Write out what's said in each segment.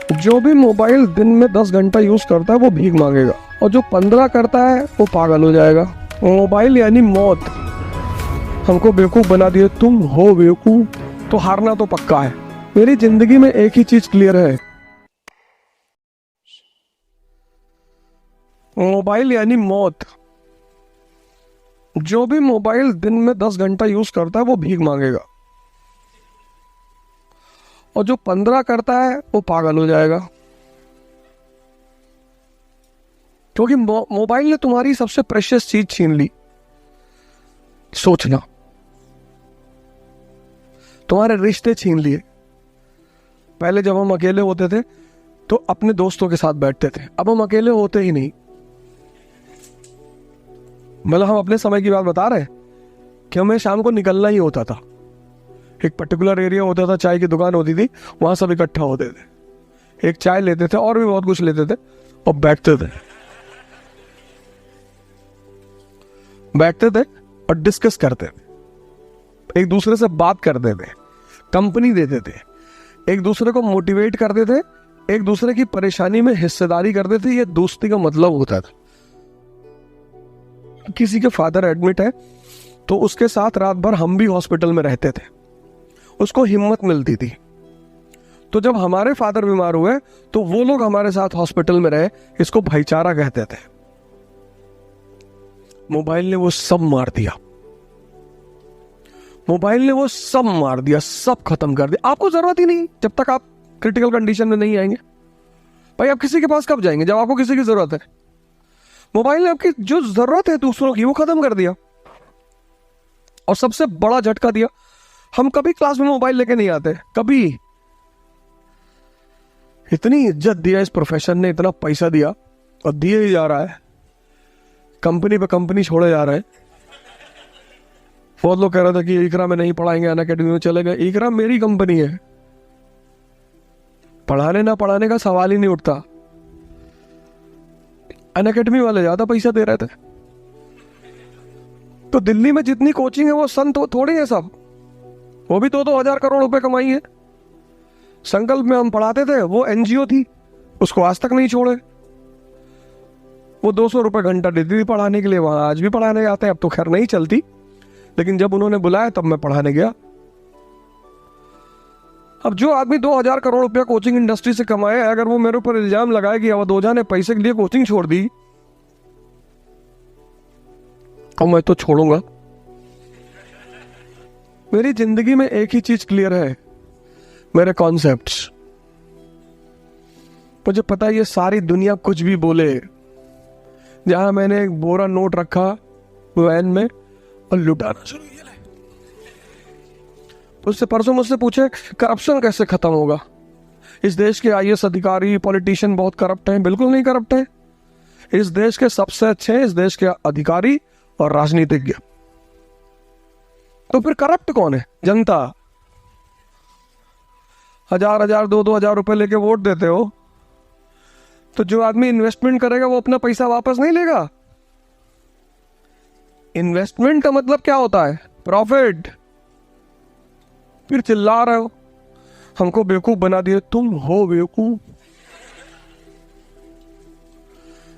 जो भी मोबाइल दिन में 10 घंटा यूज करता है वो भीख मांगेगा, और जो 15 करता है वो पागल हो जाएगा। मोबाइल यानी मौत। हमको बेवकूफ बना दिए, तुम हो बेवकूफ, तो हारना तो पक्का है। मेरी जिंदगी में एक ही चीज क्लियर है, मोबाइल यानी मौत। जो भी मोबाइल दिन में 10 घंटा यूज करता है वो भीख मांगेगा, और जो 15 करता है वो पागल हो जाएगा। क्योंकि मोबाइल ने तुम्हारी सबसे प्रेशियस चीज छीन ली, सोचना। तुम्हारे रिश्ते छीन लिए। पहले जब हम अकेले होते थे तो अपने दोस्तों के साथ बैठते थे, अब हम अकेले होते ही नहीं। मतलब हम अपने समय की बात बता रहे हैं कि हमें शाम को निकलना ही होता था। एक पर्टिकुलर एरिया होता था, चाय की दुकान होती थी, वहां सब इकट्ठा होते थे, एक चाय लेते थे और भी बहुत कुछ लेते थे और बैठते थे और डिस्कस करते थे, एक दूसरे से बात करते थे, कंपनी देते थे, एक दूसरे को मोटिवेट करते थे, एक दूसरे की परेशानी में हिस्सेदारी करते थे। ये दोस्ती का मतलब होता था। किसी के फादर एडमिट है तो उसके साथ रात भर हम भी हॉस्पिटल में रहते थे, उसको हिम्मत मिलती थी। तो जब हमारे फादर बीमार हुए तो वो लोग हमारे साथ हॉस्पिटल में रहे, इसको भाईचारा कहते थे। मोबाइल ने वो सब मार दिया, मोबाइल ने वो सब मार दिया, सब खत्म कर दिया। आपको जरूरत ही नहीं जब तक आप क्रिटिकल कंडीशन में नहीं आएंगे। भाई आप किसी के पास कब जाएंगे? जब आपको किसी की जरूरत है। मोबाइल ने आपकी जो जरूरत है दूसरों की वो खत्म कर दिया। और सबसे बड़ा झटका दिया, हम कभी क्लास में मोबाइल लेके नहीं आते, कभी। इतनी इज्जत दिया इस प्रोफेशन ने, इतना पैसा दिया और दिए ही जा रहा है, कंपनी पे कंपनी छोड़े जा रहे हैं। बहुत लोग कह रहे थे कि इकरा में नहीं पढ़ाएंगे, अनअकैडमी में चले गए। इकरा मेरी कंपनी है, पढ़ाने ना पढ़ाने का सवाल ही नहीं उठता। अनअकैडमी वाले ज्यादा पैसा दे रहे थे। तो दिल्ली में जितनी कोचिंग है वो संत थोड़ी है सब, वो भी 2-2 हजार करोड़ रुपए कमाई है। संकल्प में हम पढ़ाते थे, वो एनजीओ थी, उसको आज तक नहीं छोड़े। वो 200 रुपए घंटा देती थी पढ़ाने के लिए, वहां आज भी पढ़ाने आते हैं। अब तो खैर नहीं चलती, लेकिन जब उन्होंने बुलाया तब मैं पढ़ाने गया। अब जो आदमी 2,000 करोड़ रुपया कोचिंग इंडस्ट्री से कमाए, अगर वो मेरे ऊपर इल्जाम लगाए कि अवधोजा ने पैसे के लिए कोचिंग छोड़ दी, और मैं तो छोड़ूंगा। मेरी जिंदगी में एक ही चीज क्लियर है, मेरे कॉन्सेप्ट्स। मुझे पता है ये सारी दुनिया कुछ भी बोले। जहां मैंने एक बोरा नोट रखा वैन में और लुटाना शुरू किया। उससे परसों मुझसे पूछे करप्शन कैसे खत्म होगा? इस देश के आईएएस अधिकारी, पॉलिटिशियन बहुत करप्ट हैं। बिल्कुल नहीं करप्ट है। इस देश के सबसे अच्छे हैं इस देश के अधिकारी और राजनीतिज्ञ। तो फिर करप्ट कौन है? जनता। 1,000, 2,000 रुपए लेके वोट देते हो, तो जो आदमी इन्वेस्टमेंट करेगा वो अपना पैसा वापस नहीं लेगा। इन्वेस्टमेंट का मतलब क्या होता है? प्रॉफिट। फिर चिल्ला रहे हो, हमको बेवकूफ बना दिए, तुम हो बेवकूफ।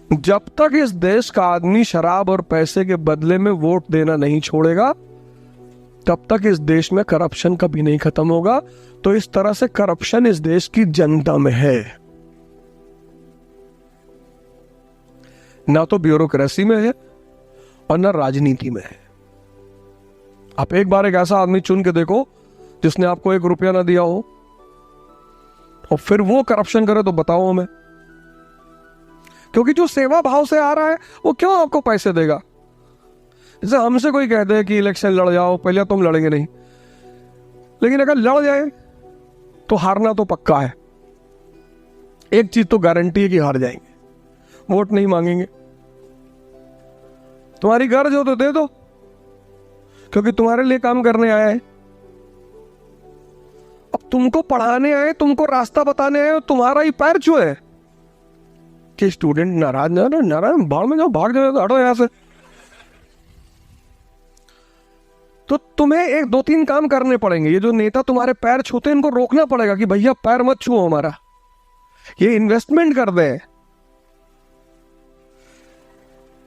जब तक इस देश का आदमी शराब और पैसे के बदले में वोट देना नहीं छोड़ेगा, तब तक इस देश में करप्शन कभी नहीं खत्म होगा। तो इस तरह से करप्शन इस देश की जनता में है, ना तो ब्यूरोक्रेसी में है और ना राजनीति में है। आप एक बार एक ऐसा आदमी चुन के देखो जिसने आपको 1 रुपया ना दिया हो, और फिर वो करप्शन करे तो बताओ हमें। क्योंकि जो सेवा भाव से आ रहा है वो क्यों आपको पैसे देगा? जैसे हमसे कोई कहते हैं कि इलेक्शन लड़ जाओ, पहले तुम लड़ेंगे नहीं, लेकिन अगर लड़ जाए तो हारना तो पक्का है। एक चीज तो गारंटी है कि हार जाएंगे, वोट नहीं मांगेंगे। तुम्हारी गर्ज हो तो दे दो, क्योंकि तुम्हारे लिए काम करने आया है। अब तुमको पढ़ाने आए, तुमको रास्ता बताने आए, तुम्हारा ही पैर छुए कि स्टूडेंट नाराज बाहर में जाओ, भाग जाओ, हटो यहां से। तो तुम्हें 1-2-3 काम करने पड़ेंगे। ये जो नेता तुम्हारे पैर छूते हैं, इनको रोकना पड़ेगा कि भैया पैर मत छुओ हमारा। ये इन्वेस्टमेंट कर दें।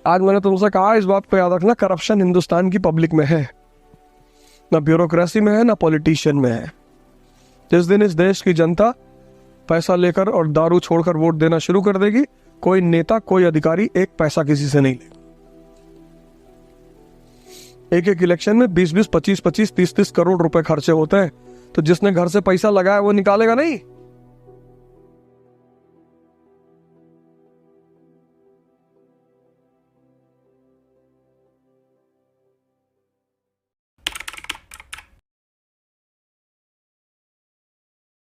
आज मैंने तुमसे कहा इस बात को याद रखना, करप्शन हिंदुस्तान की पब्लिक में है, ना ब्यूरोक्रेसी में है, ना पॉलिटिशियन में है। जिस दिन इस देश की जनता पैसा लेकर और दारू छोड़कर वोट देना शुरू कर देगी, कोई नेता कोई अधिकारी एक पैसा किसी से नहीं लेगा। एक एक इलेक्शन में 20-20, 25-25, 30-30 करोड़ रुपए खर्चे होते हैं, तो जिसने घर से पैसा लगाया वो निकालेगा नहीं।